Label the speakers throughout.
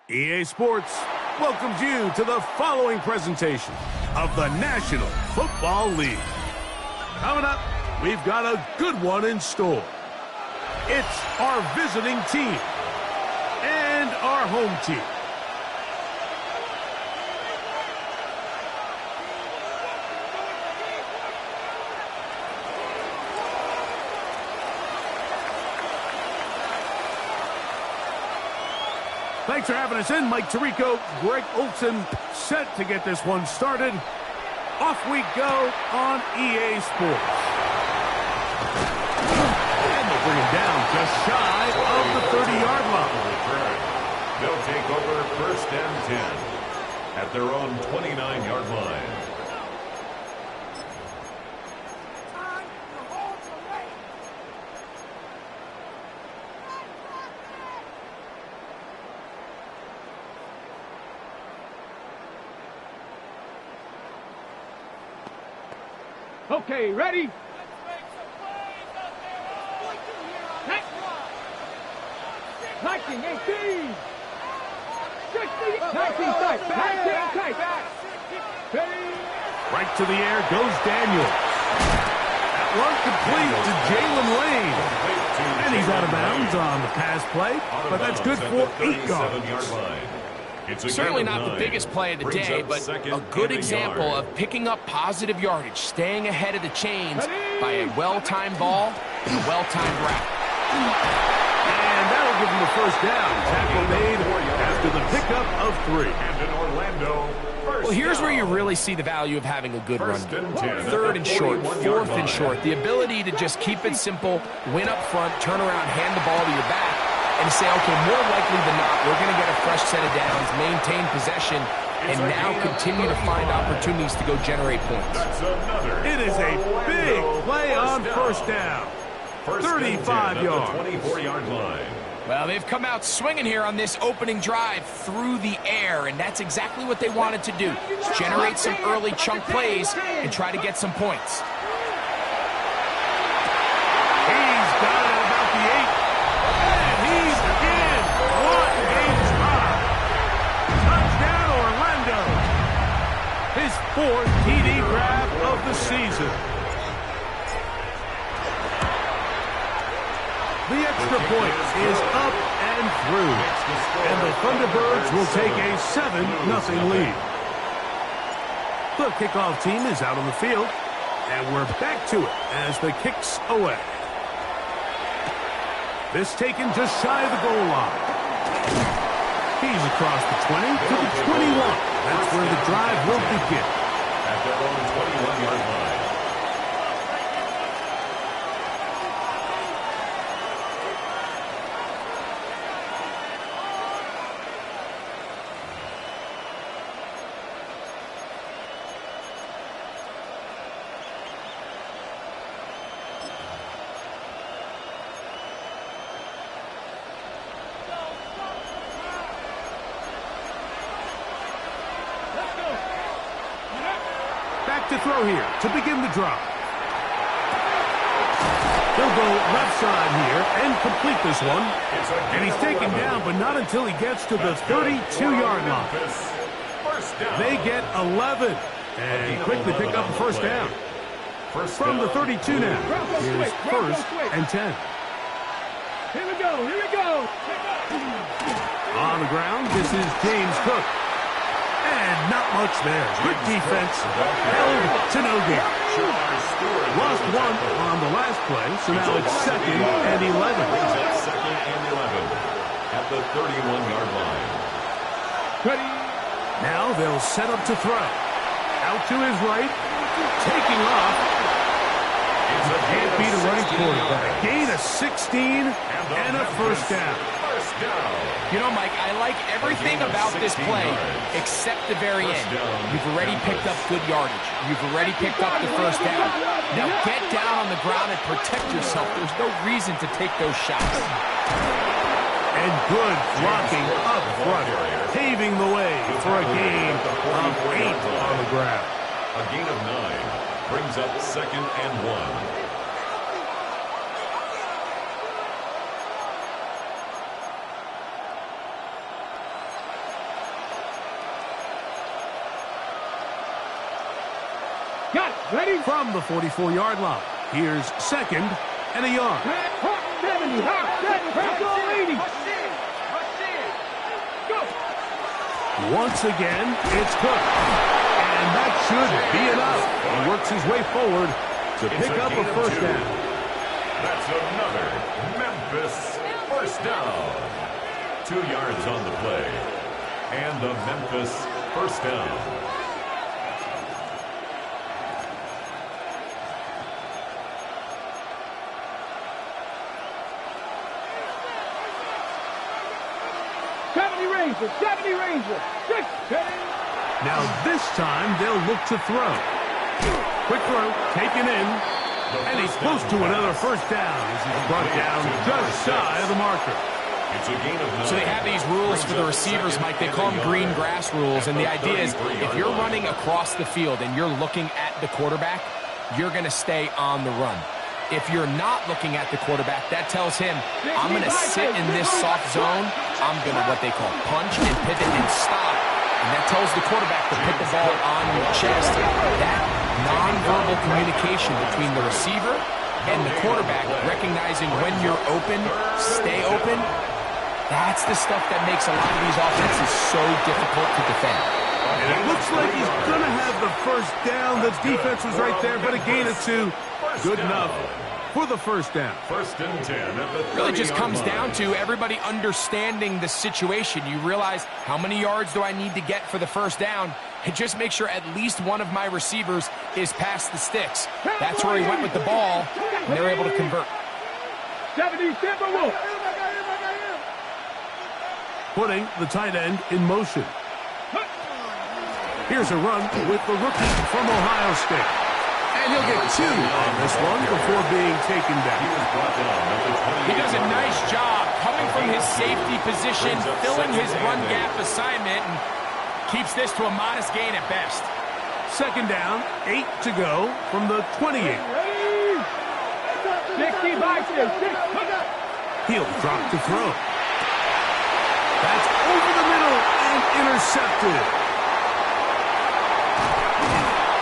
Speaker 1: EA Sports welcomes you to the following presentation of the National Football League. Coming up, we've got a good one in store. It's our visiting team and our home team. Thanks for having us in. Mike Tirico, Greg Olson, set to get this one started. Off we go on EA Sports. And they'll bring him down just shy of the 30-yard line.
Speaker 2: They'll take over first and 10 at their own 29-yard line.
Speaker 3: Okay, ready? 19, 18, 60, 19 tight, 19 tight,
Speaker 1: right to the air goes Daniels. That one complete to Jalen Lane. And he's out of bounds on the pass play, but that's good for 8 yards.
Speaker 4: Certainly not the biggest play of the day, but a good example of picking up positive yardage, staying ahead of the chains by a well-timed ball and a well-timed route.
Speaker 1: And that'll give him the first down. Tackle made after the pickup of 3.
Speaker 4: Well, here's where you really see the value of having a good run game. 3rd and short, 4th and short. The ability to just keep it simple, win up front, turn around, hand the ball to your back, and say, okay, more likely than not, we're going to get a fresh set of downs, maintain possession, and now continue to find opportunities to go generate points.
Speaker 1: It is a big play on first down. 35 yards.
Speaker 2: 24-yard line.
Speaker 4: Well, they've come out swinging here on this opening drive through the air, and that's exactly what they wanted to do. Generate some early chunk plays and try to get some points.
Speaker 1: He's got it about the 8. And he's in. What a drop. Touchdown, Orlando. His 4th TD grab of the season. The extra point is up and through. And the Thunderbirds will take a 7-0 lead. The kickoff team is out on the field. And we're back to it as the kick's away. This taken just shy of the goal line. He's across the 20 to the 21. That's where the drive will begin.
Speaker 2: At their own 21-yard line.
Speaker 1: To throw here to begin the drive. He'll go left side here and complete this one. And he's taken down, but not until he gets to the 32-yard line. They get 11 and quickly pick up a first down. From the 32 now, here's 1st and 10.
Speaker 3: Here we go, here we go.
Speaker 1: On the ground, this is James Cook. And not much there. Good defense. Held to no gain. Lost 1 on the last play, so now it's 2nd and 11.
Speaker 2: 2nd and 11 at the 31-yard line.
Speaker 3: Ready.
Speaker 1: Now they'll set up to throw. Out to his right. Taking off. You can't beat a running quarterback. Gain of 16 and a first down.
Speaker 4: You know, Mike, I like everything about this play except the very end. You've already picked up good yardage. You've already picked up the first down. Now get down on the ground and protect yourself. There's no reason to take those shots.
Speaker 1: And good blocking up front, paving the way for a gain of 8 on the ground.
Speaker 2: A gain of 9 brings up 2nd and 1.
Speaker 3: Got it. Ready?
Speaker 1: From the 44-yard line, here's 2nd and a yard.
Speaker 3: 70. Press all 80. Go.
Speaker 1: Once again, it's Cook. And that should be enough. He works his way forward to pick up a first down.
Speaker 2: That's another Memphis first down. 2 yards on the play. And the Memphis first down.
Speaker 3: Ranger. 6.
Speaker 1: Now this time they'll look to throw. Quick throw, taken in. And he's close to another first down as he's brought down just shy of the marker.
Speaker 2: It's a gain of 9.
Speaker 4: So they have these rules for the receivers, Mike. They call them green grass rules. And the idea is if you're running across the field and you're looking at the quarterback, you're going to stay on the run. If you're not looking at the quarterback, that tells him, I'm going to sit in this soft zone. I'm going to what they call punch and pivot and stop. And that tells the quarterback to put the ball on your chest. That nonverbal communication between the receiver and the quarterback, recognizing when you're open, stay open, that's the stuff that makes a lot of these offenses so difficult to defend.
Speaker 1: And it looks like he's going to have the first down. The defense was right there, but a gain of 2. Good enough for the first down.
Speaker 2: 1st and 10 at the 30-yard
Speaker 4: really just comes
Speaker 2: line.
Speaker 4: down to everybody understanding the situation. You realize how many yards do I need to get for the first down, and just make sure at least one of my receivers is past the sticks. That's where he went with the ball, and they're able to convert.
Speaker 3: 70, Timberwolves.
Speaker 1: Putting the tight end in motion. Here's a run with the rookie from Ohio State. And he'll get 2 on this one before being taken down.
Speaker 4: He does a nice job coming from his safety position, filling his run gap assignment, and keeps this to a modest gain at best.
Speaker 1: 2nd down, 8 to go from the 28.
Speaker 3: 60 by 6.
Speaker 1: He'll drop to throw. That's over the middle and intercepted.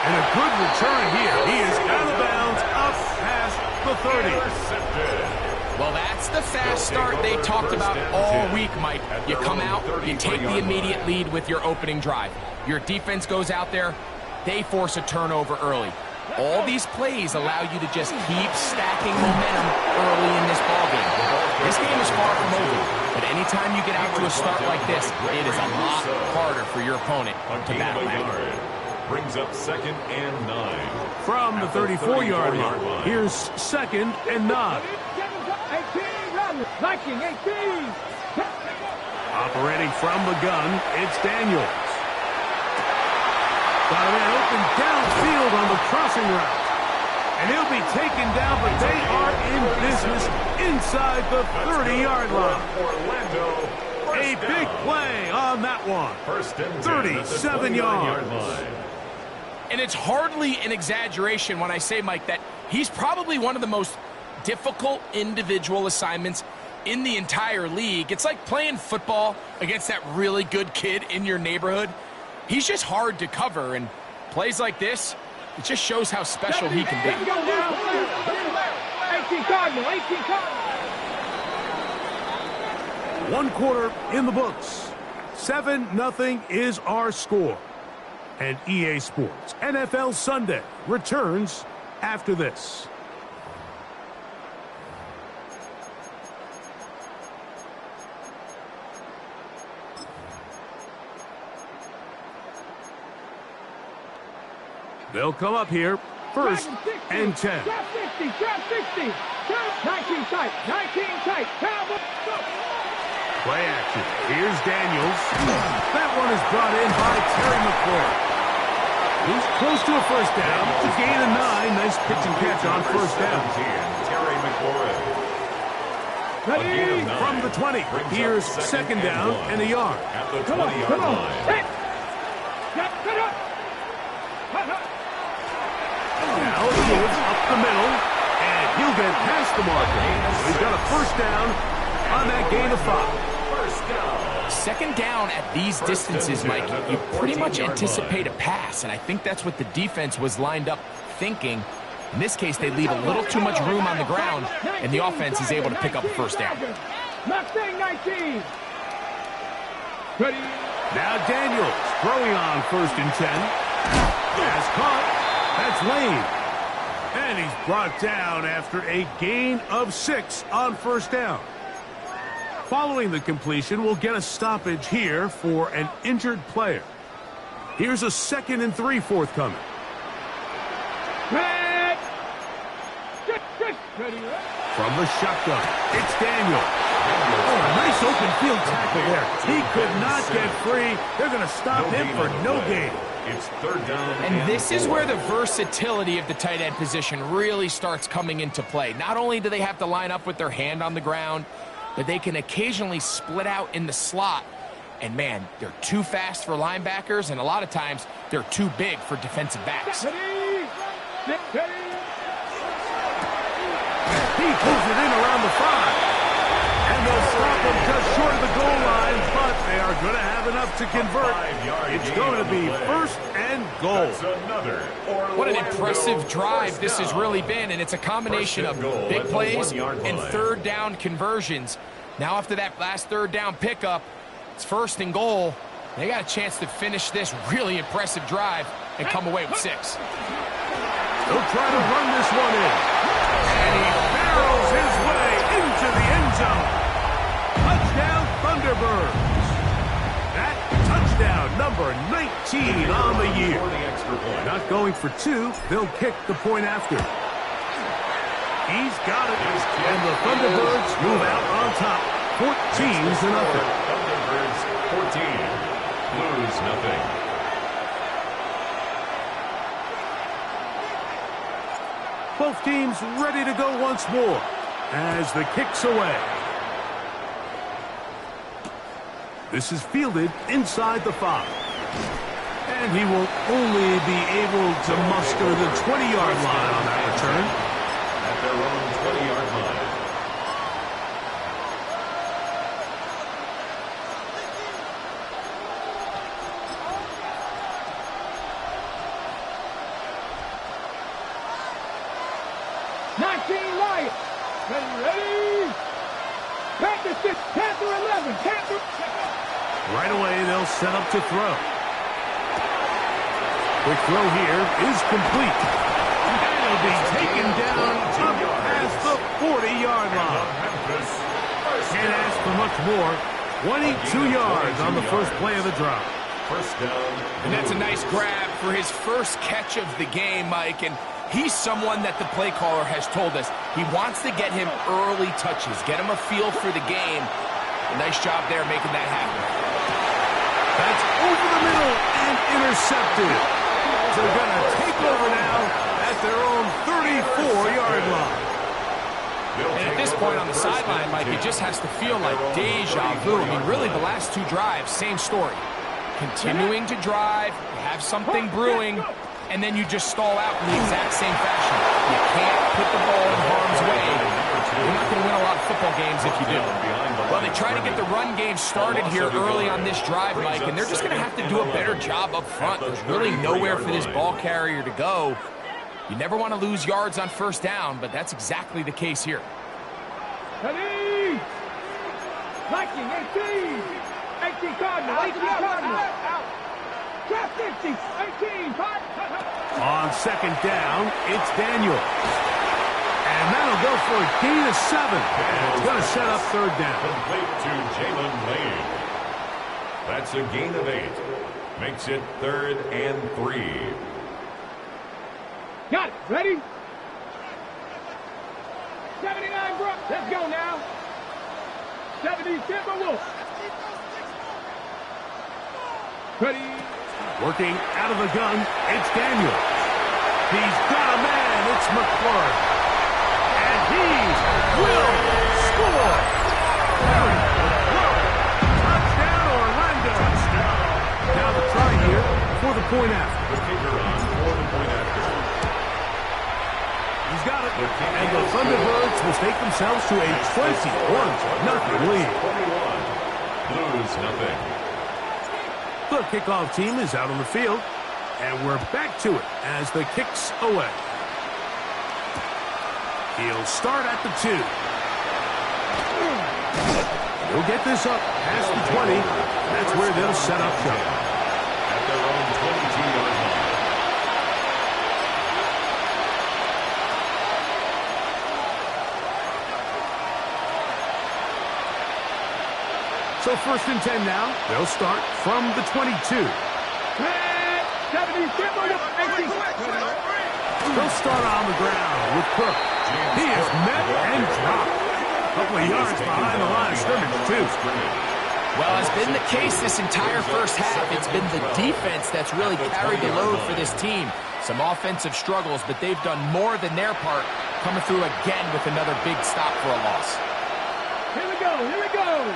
Speaker 1: And a good return here. He is out of bounds, up past the 30.
Speaker 4: Well, that's the fast start they talked about all week, Mike. You come out, you take the immediate lead with your opening drive. Your defense goes out there, they force a turnover early. All these plays allow you to just keep stacking momentum early in this ballgame. This game is far from over, but anytime you get out to a start like this, it is a lot harder for your opponent to battle back.
Speaker 2: Brings up 2nd and 9.
Speaker 1: From the 34-yard line, here's 2nd and 9.
Speaker 3: 18, Viking, 18.
Speaker 1: Operating from the gun, it's Daniels. Got a man open downfield on the crossing route. And he'll be taken down, but they are in business inside the 30-yard line. A big play on that one. 37 yards.
Speaker 4: And it's hardly an exaggeration when I say, Mike, that he's probably one of the most difficult individual assignments in the entire league. It's like playing football against that really good kid in your neighborhood. He's just hard to cover, and plays like this, it just shows how special he can be.
Speaker 3: 18 Cardinal, 18 Cardinal.
Speaker 1: 1 quarter in the books. 7-0 is our score. And EA Sports NFL Sunday returns after this. They'll come up here, 1st and 10.
Speaker 3: Trap 60, trap 60. Trap 19 tight, 19 tight. Cowboy.
Speaker 1: Play action. Here's Daniels. That one is brought in by Terry McLaurin. He's close to a first down. It's a gain of 9. Nice pitch and catch on first down.
Speaker 2: Terry McLaurin.
Speaker 3: Ready?
Speaker 1: From the 20, here's second down and a yard.
Speaker 2: At the
Speaker 3: Come on,
Speaker 2: 20-yard
Speaker 3: come on.
Speaker 2: line.
Speaker 3: Hit. Cut up.
Speaker 1: Now Fields up the middle, and he'll get past the marker. He's got a first down on that gain of 5.
Speaker 2: First down.
Speaker 4: Second down at these distances, Mike, you pretty much anticipate a pass, and I think that's what the defense was lined up thinking. In this case, they leave a little too much room on the ground, and the offense is able to pick up a first down.
Speaker 3: Mustang 19. Ready?
Speaker 1: Now Daniels throwing on first and 10. Has caught. That's Lane. And he's brought down after a gain of 6 on first down. Following the completion, we'll get a stoppage here for an injured player. Here's a 2nd and 3 forthcoming.
Speaker 3: Ready?
Speaker 1: From the shotgun, it's Daniel. Oh, a nice open field tackle there. He could not get free. They're going to stop him for no gain.
Speaker 2: It's third down.
Speaker 4: And this is where the versatility of the tight end position really starts coming into play. Not only do they have to line up with their hand on the ground, but they can occasionally split out in the slot. And, man, they're too fast for linebackers, and a lot of times they're too big for defensive backs.
Speaker 3: Ready? Ready?
Speaker 1: He pulls it in around the 5. And they'll stop him just short of the goal line, but they are going to have enough to convert. It's going to be first and goal.
Speaker 4: What an impressive drive this has really been, and it's a combination of big plays and third down conversions. Now after that last third down pickup, it's first and goal. They got a chance to finish this really impressive drive and come away with 6.
Speaker 1: They'll try to run this one in. And he barrels his way into the end zone. Touchdown, Thunderbirds. That touchdown, number 19 on the year. Not going for 2, they'll kick the point after. He's got it, and the Thunderbirds move out on top, 14-0.
Speaker 2: Thunderbirds 14, Blues nothing.
Speaker 1: Both teams ready to go once more as the kick's away. This is fielded inside the 5. And he will only be able to muster the 20-yard line on that return.
Speaker 2: At their own 20-yard line.
Speaker 1: Right away, they'll set up to throw. Quick throw here is complete. And it'll be taken down up past the 40-yard line. Can't ask for much more. 22 yards on the first play of the drive.
Speaker 2: First down.
Speaker 4: And that's a nice grab for his first catch of the game, Mike. And he's someone that the play caller has told us he wants to get him early touches, get him a feel for the game. A nice job there making that happen.
Speaker 1: That's over the middle and intercepted. They're going to take over now at their own 34-yard line.
Speaker 4: And at this point on the sideline, Mike, it just has to feel like deja vu. I mean, really, the last 2 drives, same story. Continuing to drive, have something brewing, and then you just stall out in the exact same fashion. You can't put the ball in harm's way. You're not going to win a lot of football games if you do. Well, they try to get the run game started here early on this drive, Mike, and they're just going to have to do a better job up front. There's really nowhere for this ball carrier to go. You never want to lose yards on first down, but that's exactly the case here.
Speaker 3: Ready? Viking 18. 18 Cardinal. 18 Cardinal. Trap 50. 18.
Speaker 1: On second down, it's Daniel. And that'll go for a gain of 7. And it's going to set up third down.
Speaker 2: Complete to Jalen Lane. That's a gain of 8. Makes it 3rd and 3.
Speaker 3: Got it. Ready? 79 Brooks. Let's go now. 70 Timberwolf. Ready?
Speaker 1: Working out of the gun, it's Daniel. He's got a man. It's McClure. And he will score. score. Touchdown, Orlando. Now the try here for the point after.
Speaker 2: The kicker on for the point after.
Speaker 1: He's got it. And the Thunderbirds will take themselves to a 21-0 lead.
Speaker 2: 21. Blues nothing.
Speaker 1: The kickoff team is out on the field, and we're back to it as the kick's away. He'll start at the 2. He'll get this up past the 20. That's where they'll set up shop.
Speaker 2: At their own 22-yard line.
Speaker 1: So 1st and 10 now. They'll start from the 22. They'll start on the ground with Cook. He is met and dropped. A couple of yards behind the line of scrimmage, too.
Speaker 4: Well, as been the case this entire first half, it's been the defense that's really carried the load for this team. Some offensive struggles, but they've done more than their part, coming through again with another big stop for a loss.
Speaker 3: Here we go, here we go.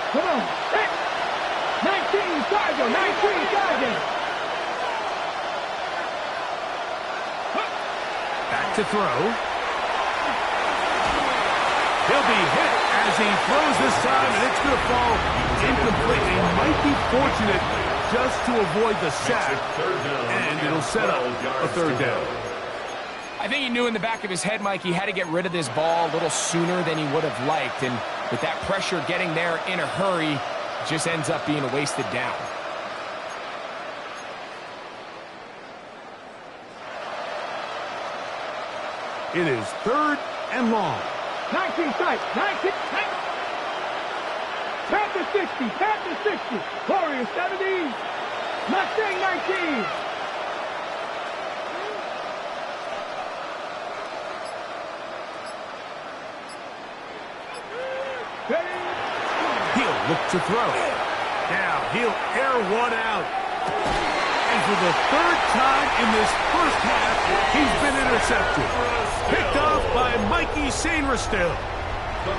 Speaker 3: Come on. Hey. 19, Sergeant. 19, Sergeant.
Speaker 1: Back to throw. He'll be hit as he throws this time, and it's going to fall incomplete. He might be fortunate just to avoid the sack, and it'll set up a 3rd down.
Speaker 4: I think he knew in the back of his head, Mike, he had to get rid of this ball a little sooner than he would have liked. And with that pressure getting there in a hurry, it just ends up being a wasted down.
Speaker 1: It is 3rd and long.
Speaker 3: 19 tight. 19. Panther 60. Panther 60. Warriors 70. Mustang 19.
Speaker 1: He'll look to throw. Now he'll air one out. And for the 3rd time in this first half, he's been intercepted. Picked off by Mikey Sainristil.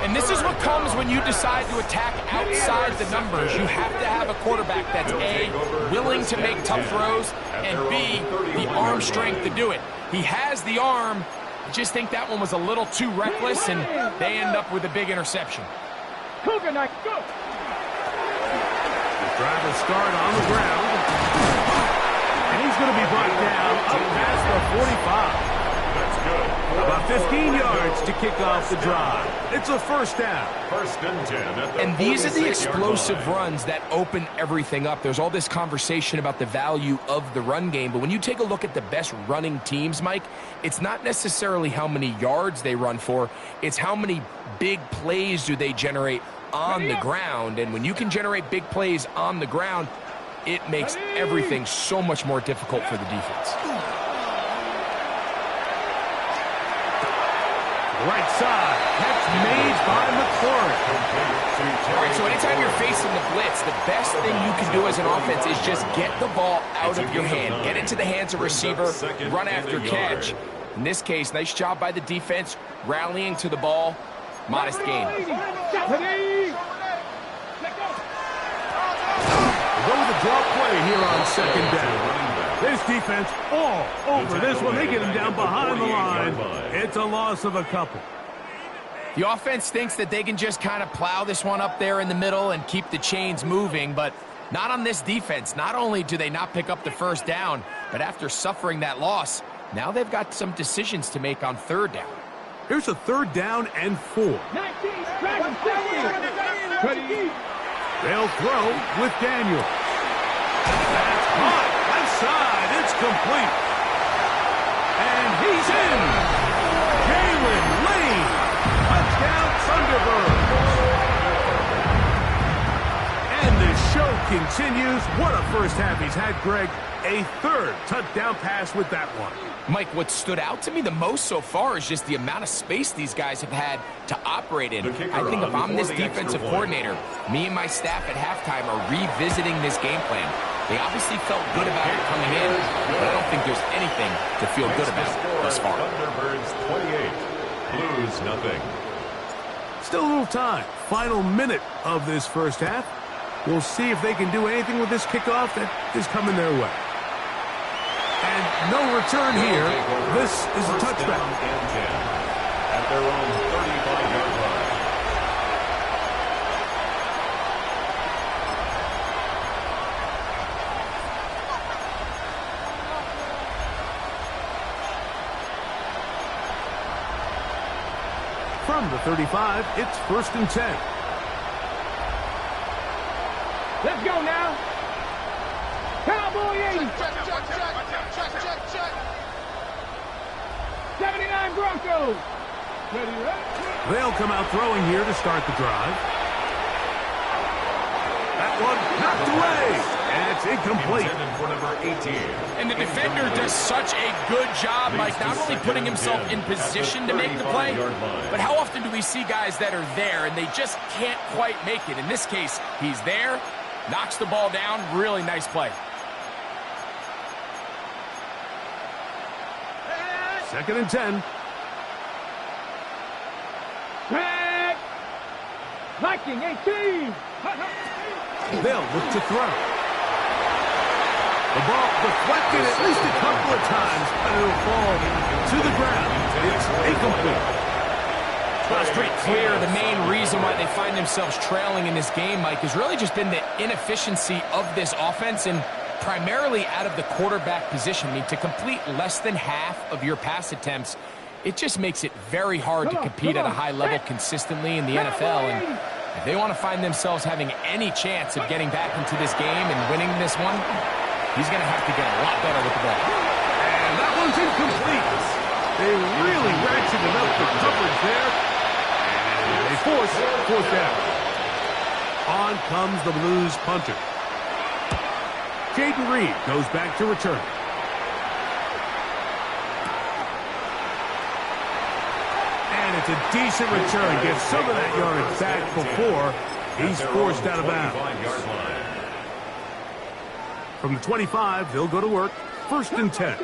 Speaker 4: And this is what comes when you decide to attack outside the numbers. You have to have a quarterback that's A, willing to make tough throws, and B, the arm strength to do it. He has the arm. I just think that one was a little too reckless, and they end up with a big interception.
Speaker 3: Cougar Knight, go!
Speaker 1: The drive will start on the ground. And he's going to be brought down up past the 45.
Speaker 2: That's good.
Speaker 1: About 15 yards to kick off the drive. It's a 1st down.
Speaker 2: 1st and 10 at the
Speaker 4: And these are the
Speaker 2: 46-yard
Speaker 4: explosive
Speaker 2: line.
Speaker 4: runs that open everything up. There's all this conversation about the value of the run game, but when you take a look at the best running teams, Mike, it's not necessarily how many yards they run for, it's how many big plays do they generate on the ground. And when you can generate big plays on the ground, it makes everything so much more difficult for the defense.
Speaker 1: Right side. Catch made by McCord.
Speaker 4: All right, so anytime you're facing the blitz, the best thing you can do as an offense is just get the ball out of your hand. Get it to the hands of receiver, run after catch. In this case, nice job by the defense, rallying to the ball. Modest gain.
Speaker 1: We'll go with the draw play here on 2nd down. This defense all over this one. They get him down behind the line. It's a loss of a couple.
Speaker 4: The offense thinks that they can just kind of plow this one up there in the middle and keep the chains moving, but not on this defense. Not only do they not pick up the 1st down, but after suffering that loss, now they've got some decisions to make on 3rd down.
Speaker 1: Here's a 3rd down and 4.
Speaker 3: 19, Dragon 60.
Speaker 1: They'll throw with Daniel. That's hot. Left side. It's complete. And he's in. Jalen Lane. Touchdown Thunderbirds. And this show continues. What a first half he's had, Greg. A third touchdown pass with that one.
Speaker 4: Mike, what stood out to me the most so far is just the amount of space these guys have had to operate in. I think if I'm this defensive coordinator, me and my staff at halftime are revisiting this game plan. They obviously felt good about it coming in, but I don't think there's anything to feel good about thus far.
Speaker 2: Thunderbirds 28, Blues nothing.
Speaker 1: Still a little time. Final minute of this first half. We'll see if they can do anything with this kickoff that is coming their way. And no return here. This is a touchback.
Speaker 2: At their own 35-yard line.
Speaker 1: From the 35, it's 1st and 10.
Speaker 3: Let's go now. Cowboy 80. Check. 79 Broncos. Ready, right?
Speaker 1: They'll come out throwing here to start the drive. That one knocked away. And it's incomplete.
Speaker 2: For number 18.
Speaker 4: And the defender does such a good job, Mike, not only putting himself in position to make the play, but how often do we see guys that are there and they just can't quite make it? In this case, he's there, knocks the ball down. Really nice play.
Speaker 1: 2nd and 10.
Speaker 3: Back. Viking 18.
Speaker 1: They'll look to throw. The ball deflected at least a couple of times, and it'll fall to the ground. It's incomplete.
Speaker 4: Well, it's pretty clear the main reason why they find themselves trailing in this game, Mike, has really just been the inefficiency of this offense and primarily out of the quarterback position. I mean, to complete less than half of your pass attempts, it just makes it very hard to compete at a high level consistently in the NFL. And if they want to find themselves having any chance of getting back into this game and winning this one, he's going to have to get a lot better with the ball.
Speaker 1: And that one's incomplete. They really ratcheted up the coverage there. And they force 4th down. On comes the Blues punter. Jaden Reed goes back to return. And it's a decent return. Gets some of that yardage back before he's forced out of bounds. From the 25, they'll go to work. 1st and 10.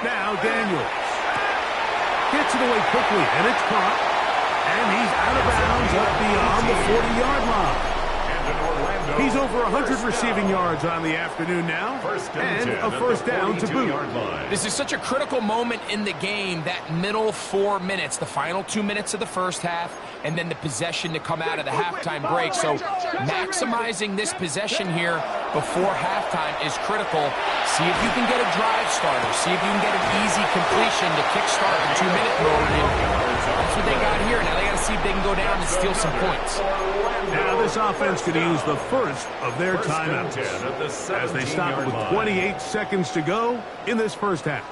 Speaker 1: Now Daniels gets it away quickly, and it's caught. And he's out of bounds up beyond the 40-yard line. He's over 100 receiving yards on the afternoon now, and a 1st down to boot.
Speaker 4: This is such a critical moment in the game, that middle 4 minutes, the final 2 minutes of the first half, and then the possession to come out of the halftime break. So maximizing this possession here before halftime is critical. See if you can get a drive starter. See if you can get an easy completion to kickstart the 2-minute mode. And that's what they got here. Now they got to see if they can go down and steal some points.
Speaker 1: Now this offense could use the first of their timeouts as they stop it with 28 seconds to go in this first half.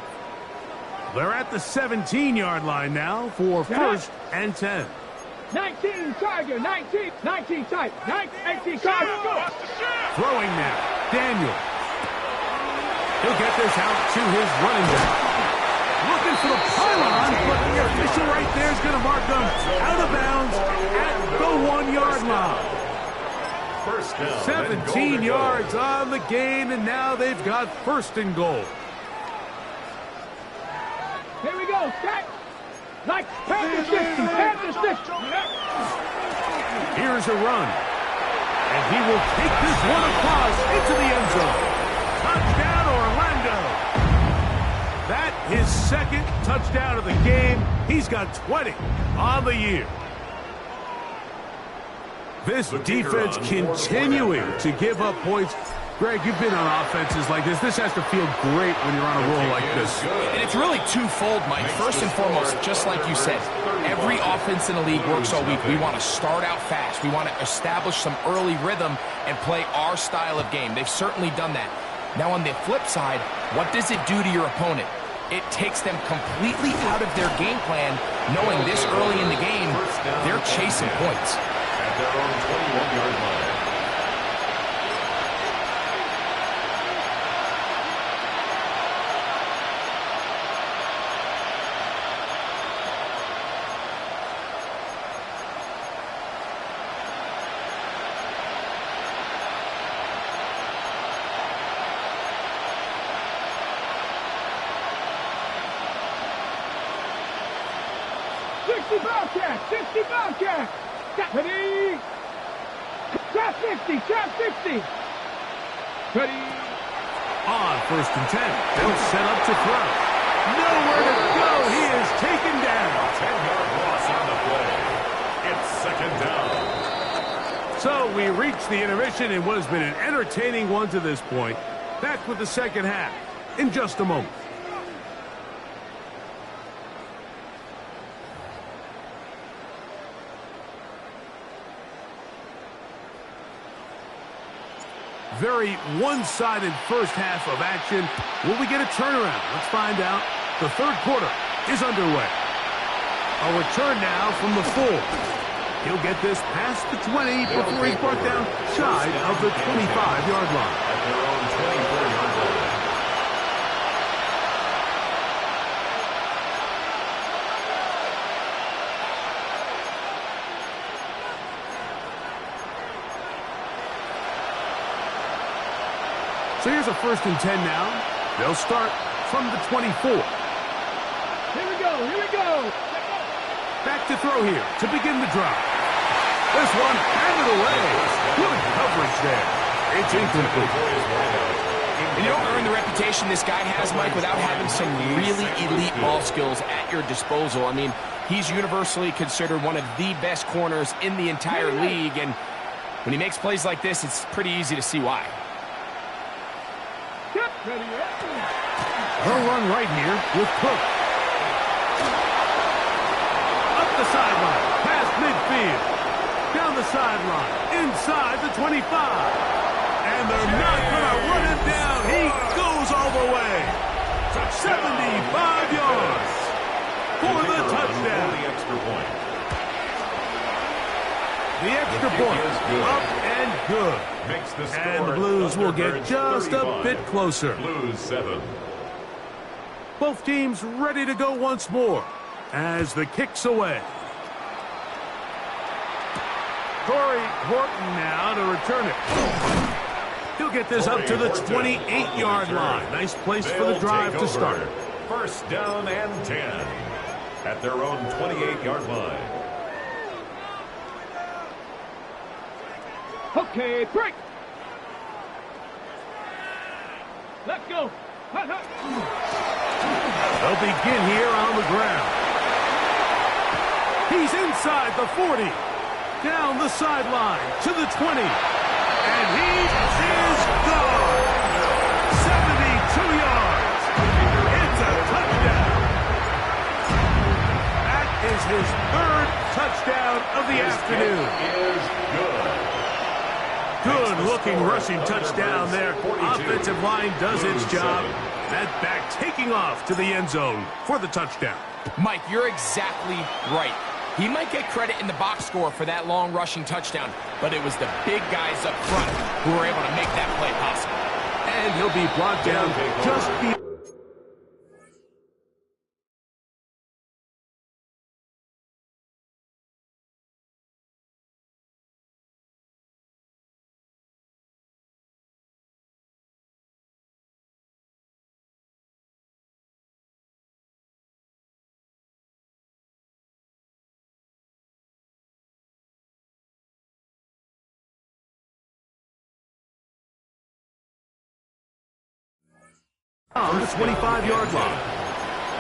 Speaker 1: They're at the 17-yard line now for 1st and 10.
Speaker 3: 19 Tiger, 19 Tiger, 19 Tiger.
Speaker 1: Throwing now, Daniel. He'll get this out to his running back. Looking for the pylon, but the official right there is going to mark them out of bounds at the 1-yard line. 17 yards on the gain, and now they've got 1st and goal.
Speaker 3: Here we go, Jack. Like Panther 60, Panther 60.
Speaker 1: Here's a run. And he will take this one across into the end zone. Touchdown, Orlando. That his 2nd touchdown of the game. He's got 20 on the year. This defense continuing to give up points. Greg, you've been on offenses like this. This has to feel great when you're on a roll like this.
Speaker 4: And it's really twofold, Mike. First and foremost, just like you said, every offense in the league works all week. We want to start out fast. We want to establish some early rhythm and play our style of game. They've certainly done that. Now, on the flip side, what does it do to your opponent? It takes them completely out of their game plan, knowing this early in the game, they're chasing points.
Speaker 2: their own 21-yard line.
Speaker 3: Bobcat, 60 Bobcat. Ready? Trap 50, trap 50. Ready?
Speaker 1: On 1st and 10, they'll set up to throw. Nowhere to go. He is taken down.
Speaker 2: 10-yard loss on the play. It's 2nd down.
Speaker 1: So we reach the intermission in what has been an entertaining one to this point. Back with the second half in just a moment. Very one-sided first half of action. Will we get a turnaround? Let's find out. The third quarter is underway. A return now from the 4. He'll get this past the 20 before he's brought down shy of the 25-yard line.
Speaker 2: At their own 24-yard line.
Speaker 1: So here's a 1st and 10 now. They'll start from the 24.
Speaker 3: Here we go, here we go.
Speaker 1: Back to throw here to begin the drive. This one handed away. Good coverage there. It's incomplete.
Speaker 4: And you don't earn the reputation this guy has, Mike, without having some really elite ball skills at your disposal. I mean, he's universally considered one of the best corners in the entire league, and when he makes plays like this, it's pretty easy to see why.
Speaker 1: They'll run right here with Cook. Up the sideline, past midfield. Down the sideline, inside the 25. And they're not going to run him down. He goes all the way. 75 yards for the touchdown.
Speaker 2: The extra point.
Speaker 1: The extra point up and good.
Speaker 2: Makes the score.
Speaker 1: And the Blues will get just a bit closer.
Speaker 2: Blues 7.
Speaker 1: Both teams ready to go once more as the kick's away. Corey Horton now to return it. He'll get this up to the 28-yard line. Nice place for the drive to start.
Speaker 2: 1st down and 10 at their own 28-yard line.
Speaker 3: Okay, break. Let's go.
Speaker 1: They'll begin here on the ground. He's inside the 40. Down the sideline to the 20. And he is gone. 72 yards. It's a touchdown. That is his 3rd touchdown of the afternoon.
Speaker 2: Is good.
Speaker 1: Good-looking rushing touchdown there. Offensive line does its job. That back taking off to the end zone for the touchdown.
Speaker 4: Mike, you're exactly right. He might get credit in the box score for that long rushing touchdown, but it was the big guys up front who were able to make that play possible.
Speaker 1: And he'll be brought down just beyond. On the 25-yard line.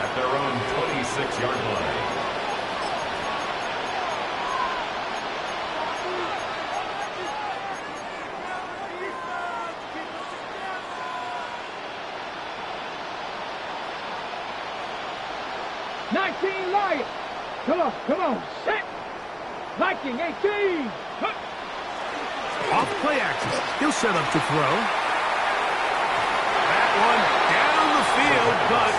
Speaker 2: At their own 26-yard line.
Speaker 3: Lions. Come on, set. Viking 18.
Speaker 1: Off play action. He'll set up to throw. That one down the field, but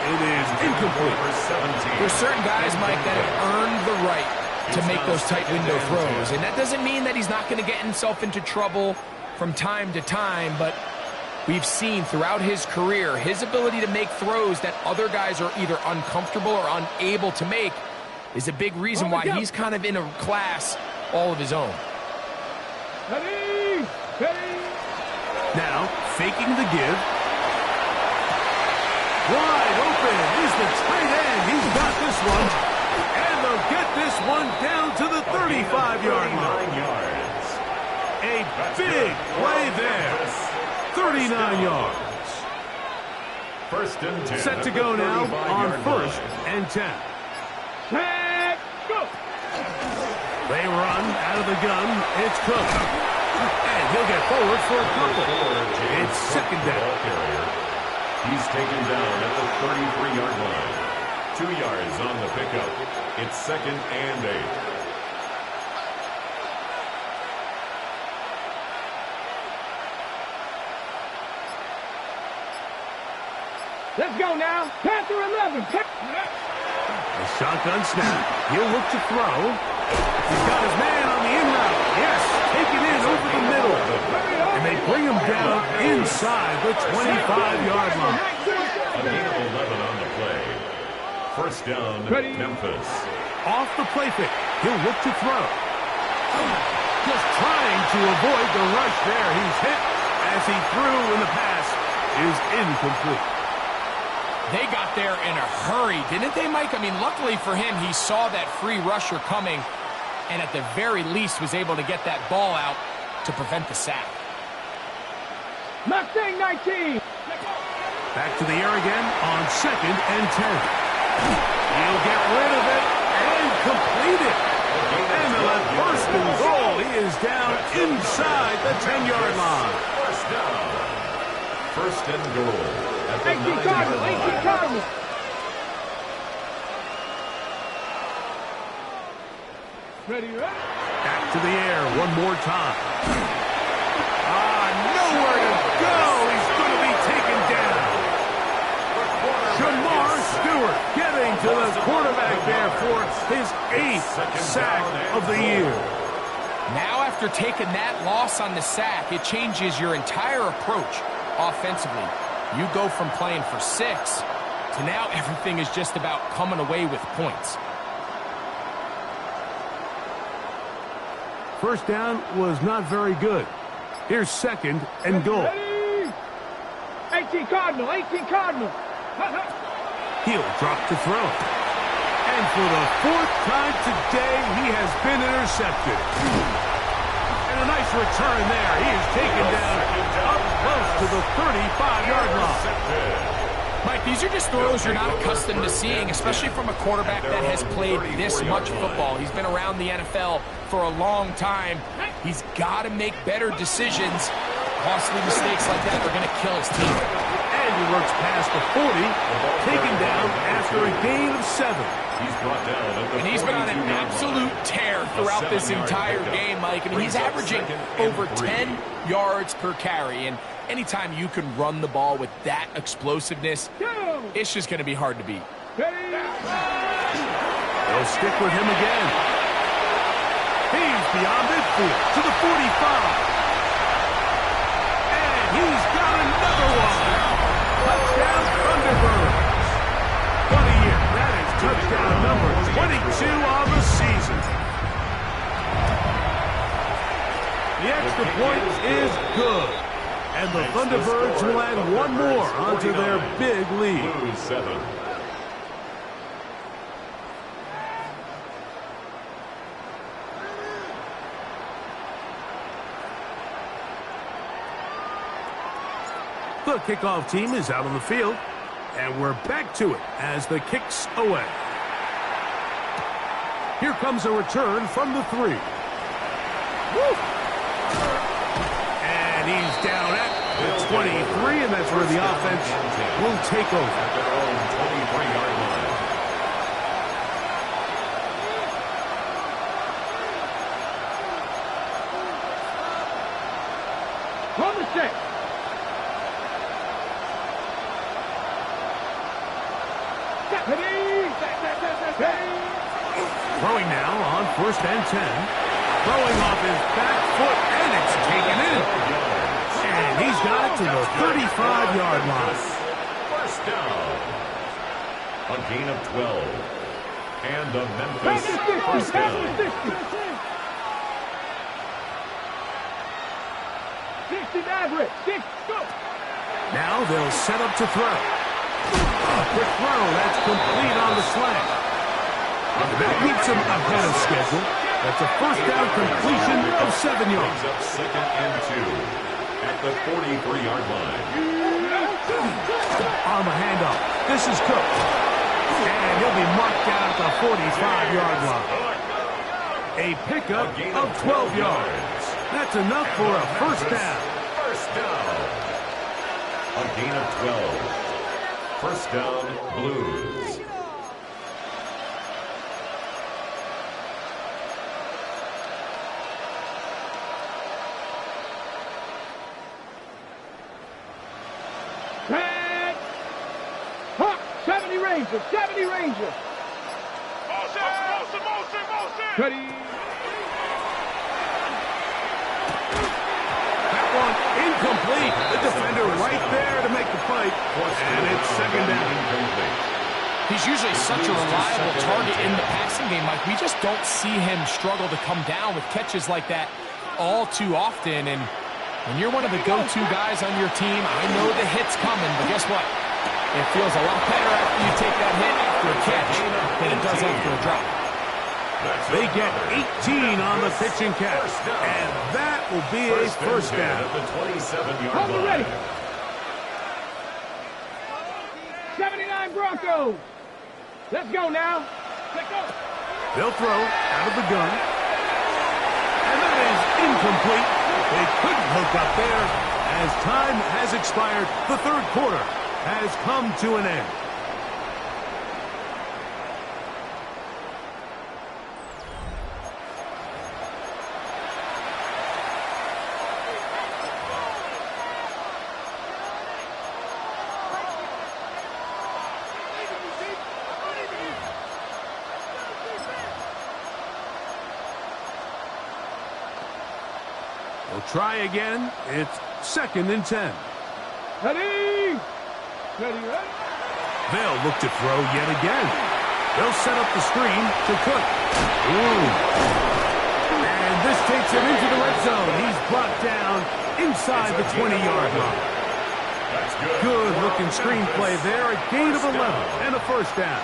Speaker 1: it is incomplete.
Speaker 2: For 17.
Speaker 4: There's certain guys, Mike, that have earned the right to make those tight window throws. And that doesn't mean that he's not going to get himself into trouble from time to time, but we've seen throughout his career his ability to make throws that other guys are either uncomfortable or unable to make is a big reason why he's kind of in a class all of his own.
Speaker 3: Ready? Ready?
Speaker 1: Now, faking the give. Wide open is the tight end. He's got this one. And they'll get this one down to the 35-yard line. A big play there. 39 yards.
Speaker 2: First and 10.
Speaker 1: Set to go now on first and 10.
Speaker 3: Set, go!
Speaker 1: They run out of the gun. It's Cook. And he'll get forward for a couple. It's second down.
Speaker 2: He's taken down at the 33-yard line. 2 yards on the pickup. It's second and 8.
Speaker 3: Let's go now. Panther 11.
Speaker 1: A shotgun snap. He'll look to throw. He's got his man on the in route. Yes, taken in over the middle. And they bring him down inside the 25-yard line.
Speaker 2: A gain of 11 on the play. First down, Memphis.
Speaker 1: Off the play fake. He'll look to throw. Just trying to avoid the rush there. He's hit as he threw, and the pass is incomplete.
Speaker 4: They got there in a hurry, didn't they, Mike? I mean, luckily for him, he saw that free rusher coming and at the very least was able to get that ball out to prevent the sack.
Speaker 3: Mustang 19.
Speaker 1: Back to the air again on second and 10. He'll get rid of it and complete it. And on first and goal, he is down inside the 10-yard line.
Speaker 2: First down. First and goal.
Speaker 3: 18 Cardinals. 18 Cardinals. Ready, ready?
Speaker 1: Back to the air one more time. Nowhere to go. He's going to be taken down. Jamar Stewart getting to the quarterback there for his 8th sack of the year.
Speaker 4: Now after taking that loss on the sack, it changes your entire approach offensively. You go from playing for 6 to now everything is just about coming away with points.
Speaker 1: First down was not very good. Here's second and goal.
Speaker 3: 18 Cardinal. 18 Cardinal.
Speaker 1: He'll drop to throw. And for the 4th time today, he has been intercepted. And a nice return there. He is taken down up close to the 35-yard line.
Speaker 4: Mike, these are just throws you're not accustomed to seeing, especially from a quarterback that has played this much football. He's been around the NFL for a long time. He's got to make better decisions. Costly mistakes like that are going to kill his team.
Speaker 1: And he works past the 40, taken down after a gain of 7.
Speaker 2: He's brought down at the
Speaker 4: and he's been on an absolute tear throughout this entire game, Mike. I mean, he's averaging over 10 yards per carry. And anytime you can run the ball with that explosiveness, it's just going to be hard to beat.
Speaker 1: They'll stick with him again. He's beyond midfield to the 45. And he's got another one. Touchdown, Thunderbirds. What a year. That is touchdown number 22 on the season. The extra point is good. And the Thunderbirds will add one more onto their big lead.
Speaker 2: 7.
Speaker 1: The kickoff team is out on the field, and we're back to it as the kick's away. Here comes a return from the 3. Woo! And he's down at the 23, and that's where the offense will take over.
Speaker 2: At their own 23-yard line.
Speaker 3: Number 6.
Speaker 1: Throwing now on 1st and 10. Throwing off his back foot, and it's taken in. And he's got it to the 35-yard line.
Speaker 2: First down. A gain of 12. And the Memphis first down.
Speaker 3: 60 Maverick. 6, go.
Speaker 1: Now they'll set up to throw. A quick throw. That's complete on the slant. That keeps him ahead of schedule. That's a first down completion of 7 yards.
Speaker 2: Brings up 2nd and 2 at the 43-yard line.
Speaker 1: On the handoff. This is Cook. And he'll be marked down at the 45-yard line. A pickup of 12 yards. That's enough for a first down.
Speaker 2: First down. A gain of 12. First down, Blues.
Speaker 3: Red. Hawk, 70 Ranger. 70 Ranger. Motion. Ready.
Speaker 1: That one incomplete. The defender right there to make the fight. And it's 2nd down.
Speaker 4: He's usually such a reliable target in the passing game, Mike. We just don't see him struggle to come down with catches like that all too often. And when you're one of the go-to guys on your team, I know the hit's coming, but guess what? It feels a lot better after you take that hit after a catch than it does after a drop.
Speaker 1: They get 18 on the pitching catch. And that will be a first down.
Speaker 2: At the 27-yard
Speaker 3: Hold
Speaker 2: line.
Speaker 3: ready. 79 Broncos. Let's go now. Let's go.
Speaker 1: They'll throw out of the gun. And that is incomplete. They couldn't hook up there. As time has expired, the 3rd quarter has come to an end. They'll try again. It's 2nd and 10.
Speaker 3: Ready. Ready.
Speaker 1: They'll look to throw yet again. They'll set up the screen to Cook. Ooh. And this takes him into the red zone. He's brought down inside the 20-yard line.
Speaker 2: That's good.
Speaker 1: Good-looking screenplay there. A gain of 11 and a first down.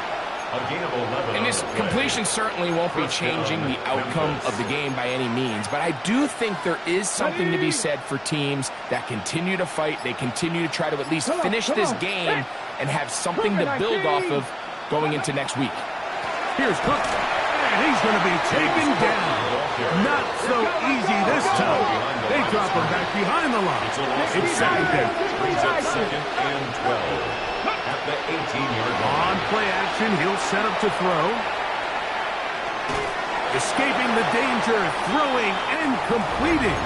Speaker 2: A gain of 11.
Speaker 4: And this completion certainly won't be changing the outcome of the game by any means, but I do think there is something to be said for teams that continue to fight. They continue to try to at least finish this game and have something to build off of going into next week.
Speaker 1: Here's Cook. And he's going to be taken down. Not so easy this time. They drop him back behind the line. It's 2nd down.
Speaker 2: Brings up 2nd and 12. At the 18-yard line.
Speaker 1: On play action, he'll set up to throw. Escaping the danger, throwing and completing.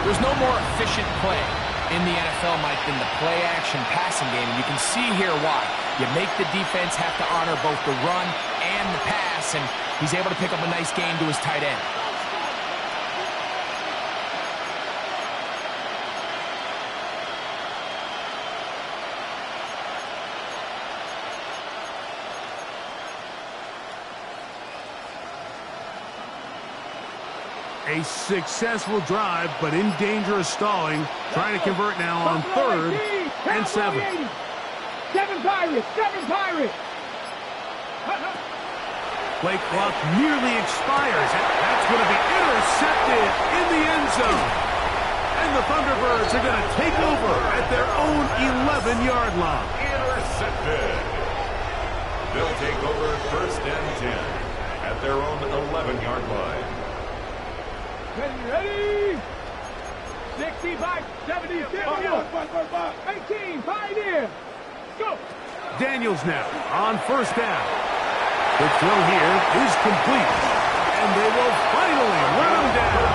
Speaker 4: There's no more efficient play in the NFL, Mike, than the play-action passing game. And you can see here why. You make the defense have to honor both the run and the pass, and he's able to pick up a nice gain to his tight end.
Speaker 1: A successful drive, but in danger of stalling. Trying to convert now on 3rd and 7.
Speaker 3: 7 Pirates. 7 Pirates.
Speaker 1: Play clock nearly expires. That's going to be intercepted in the end zone. And the Thunderbirds are going to take over at their own 11-yard line.
Speaker 2: Intercepted. They'll take over 1st and 10 at their own 11-yard line.
Speaker 3: Ready. 65, 76, 18, Pioneer. Go.
Speaker 1: Daniels now on 1st down. The throw here is complete. And they will finally run him down.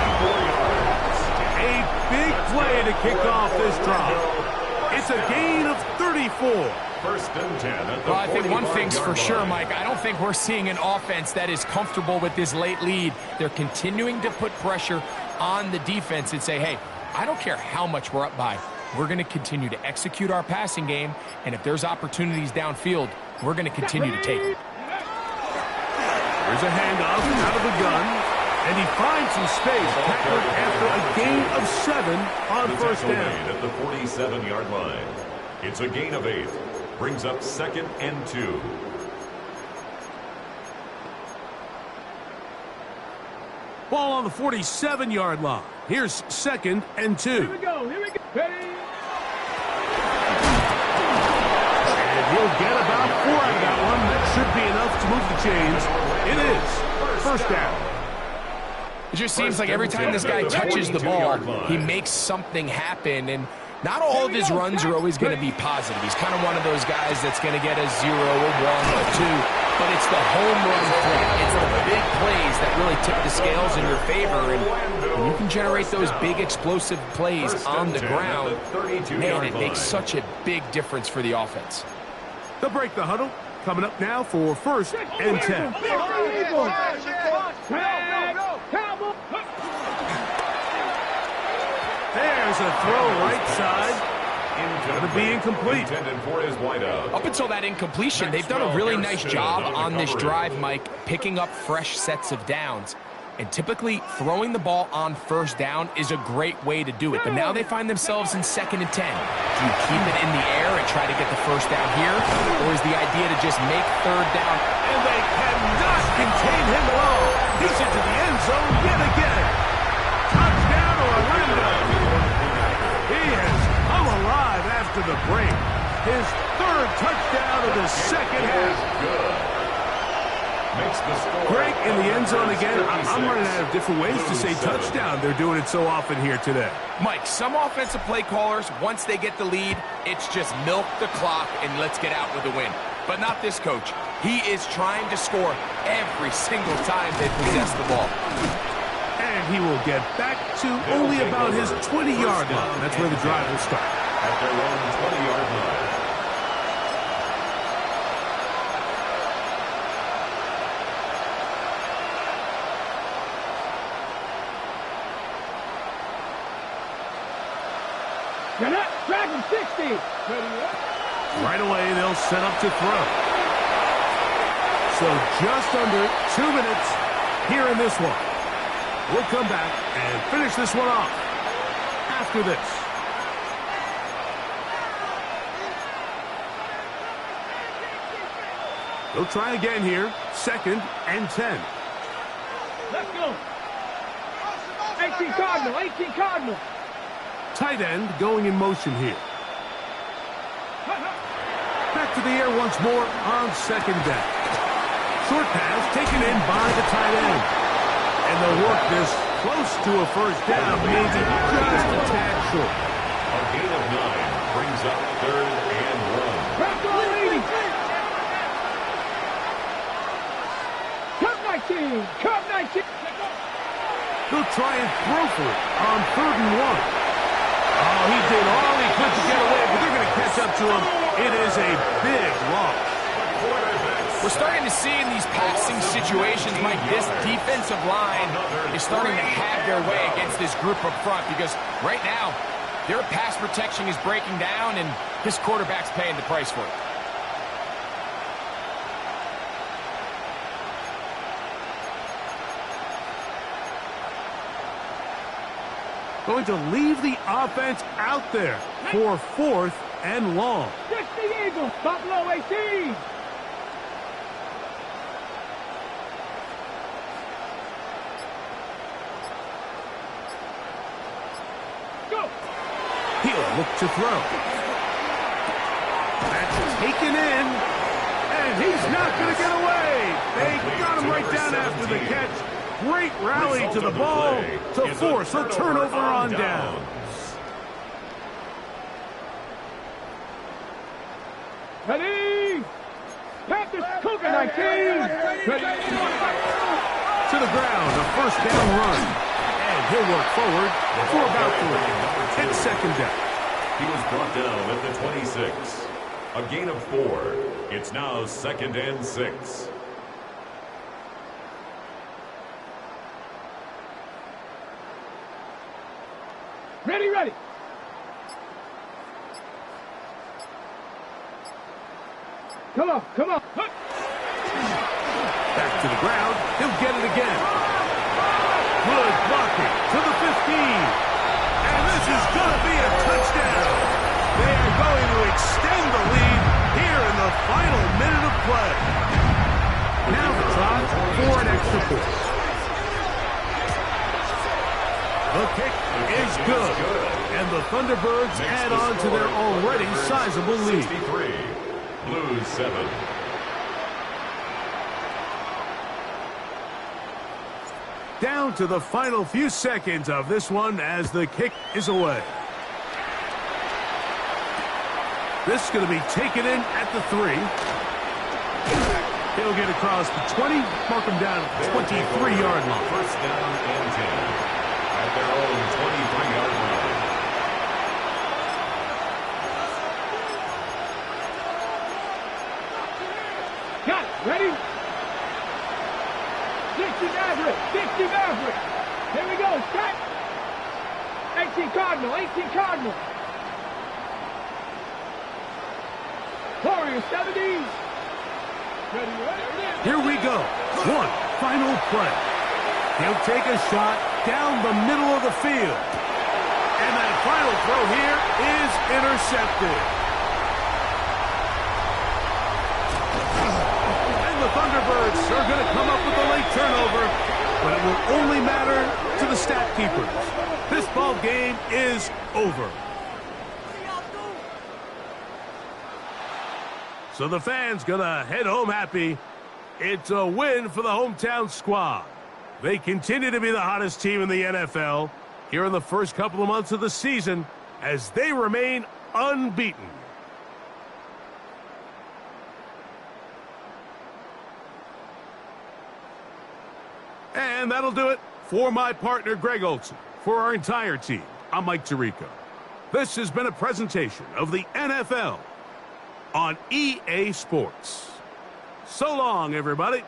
Speaker 1: A big play to kick off this drive. It's a gain of 34.
Speaker 2: First and 10 at the
Speaker 4: Well, I think one
Speaker 2: 45-yard
Speaker 4: thing's for sure,
Speaker 2: line.
Speaker 4: Mike. I don't think we're seeing an offense that is comfortable with this late lead. They're continuing to put pressure on the defense and say, hey, I don't care how much we're up by. We're going to continue to execute our passing game, and if there's opportunities downfield, we're going to continue to take them.
Speaker 1: There's a handoff out of the gun, and he finds some space tackled after a gain of 7 on
Speaker 2: The
Speaker 1: first
Speaker 2: tackle
Speaker 1: down.
Speaker 2: made at the 47-yard line. It's a gain of 8. Brings up 2nd and 2.
Speaker 1: Ball on the 47-yard line. Here's 2nd and 2.
Speaker 3: Here we go. Here we go. Ready?
Speaker 1: And he'll get about 4 out of that one. That should be enough to move the chains. It is first down.
Speaker 4: It just seems like every time this guy touches the ball, he makes something happen, and not all of his runs are always going to be positive. He's kind of one of those guys that's going to get a 0, a 1, a 2, but it's the home run threat. It's the big plays that really tip the scales in your favor, and when you can generate those big explosive plays on the ground, man, it makes such a big difference for the offense.
Speaker 1: They'll break the huddle. Coming up now for 1st and 10. There's a throw right side. Going to be incomplete.
Speaker 2: Intended for his wideout.
Speaker 4: Up until that incompletion, they've done a really nice job on this drive, Mike, picking up fresh sets of downs. And typically, throwing the ball on first down is a great way to do it. But now they find themselves in 2nd and 10. Do you keep it in the air and try to get the first down here? Or is the idea to just make 3rd down?
Speaker 1: And they cannot contain him at all. He's into the end zone yet again. Touchdown, Orlando. He has come alive after the break. His 3rd touchdown of the second half.
Speaker 2: Good. Makes the score.
Speaker 1: Greg in the end zone again. I'm running out of different ways to say touchdown. They're doing it so often here today.
Speaker 4: Mike, some offensive play callers, once they get the lead, it's just milk the clock and let's get out with a win. But not this coach. He is trying to score every single time they possess the ball.
Speaker 1: And he will get back to only about his 20-yard line. That's where the drive will start.
Speaker 2: At their own 20-yard line.
Speaker 3: You're not tracking 60.
Speaker 1: Right away, they'll set up to throw. So just under 2 minutes here in this one. We'll come back and finish this one off after this. They'll try again here. 2nd and 10.
Speaker 3: Let's go. 18 Cardinal. 18 Cardinal.
Speaker 1: Tight end going in motion here. Back to the air once more on 2nd down. Short pass taken in by the tight end. And they'll work this close to a first down, maybe just a tad short.
Speaker 2: A gain of 9 brings up 3rd and 1.
Speaker 3: Back to the lead. Cut 19. Cut 19.
Speaker 1: They'll try and throw for it on 3rd and 1. Oh, he did all he could to get away, but they're going to catch up to him. It is a big loss.
Speaker 4: We're starting to see in these passing situations, Mike, this defensive line is starting to have their way against this group up front because right now, their pass protection is breaking down and this quarterback's paying the price for it.
Speaker 1: Going to leave the offense out there for 4th and long.
Speaker 3: 60 Eagles. Buffalo 18. Go.
Speaker 1: He'll look to throw. That's taken in. And he's not going to get away. They got him right down after the catch. Great rally to the ball to force a turnover on down.
Speaker 3: Ready. Panthers. Cougar 19. Ready.
Speaker 1: To the ground, a first down run. And he'll work forward for about 3. It's 2nd down.
Speaker 2: He was brought down at the 26. A gain of 4. It's now 2nd and 6.
Speaker 3: Ready, ready. Come on, come on.
Speaker 1: Back to the ground. He'll get it again. Good blocking to the 15. And this is going to be a touchdown. They are going to extend the lead here in the final minute of play. Now the try for an extra point. The kick is good. And the Thunderbirds add on to their already sizable lead.
Speaker 2: 63. Blues 7.
Speaker 1: Down to the final few seconds of this one as the kick is away. This is going to be taken in at the 3. He'll get across the 20, mark him down at the 23-yard line.
Speaker 2: First down and 10 at their own 23-yard line.
Speaker 3: Got it. Ready? 60 Maverick. 60 Maverick. Here we go. Set. 18 Cardinal. 18 Cardinal. Warriors 70. Ready, ready.
Speaker 1: Here we go. One final play. He'll take a shot down the middle of the field. And that final throw here is intercepted. And the Thunderbirds are going to come up with a late turnover, but it will only matter to the stat keepers. This ball game is over. So the fans gonna head home happy. It's a win for the hometown squad. They continue to be the hottest team in the NFL here in the first couple of months of the season as they remain unbeaten. And that'll do it for my partner Greg Olson. For our entire team, I'm Mike Tirico. This has been a presentation of the NFL on EA Sports. So long, everybody.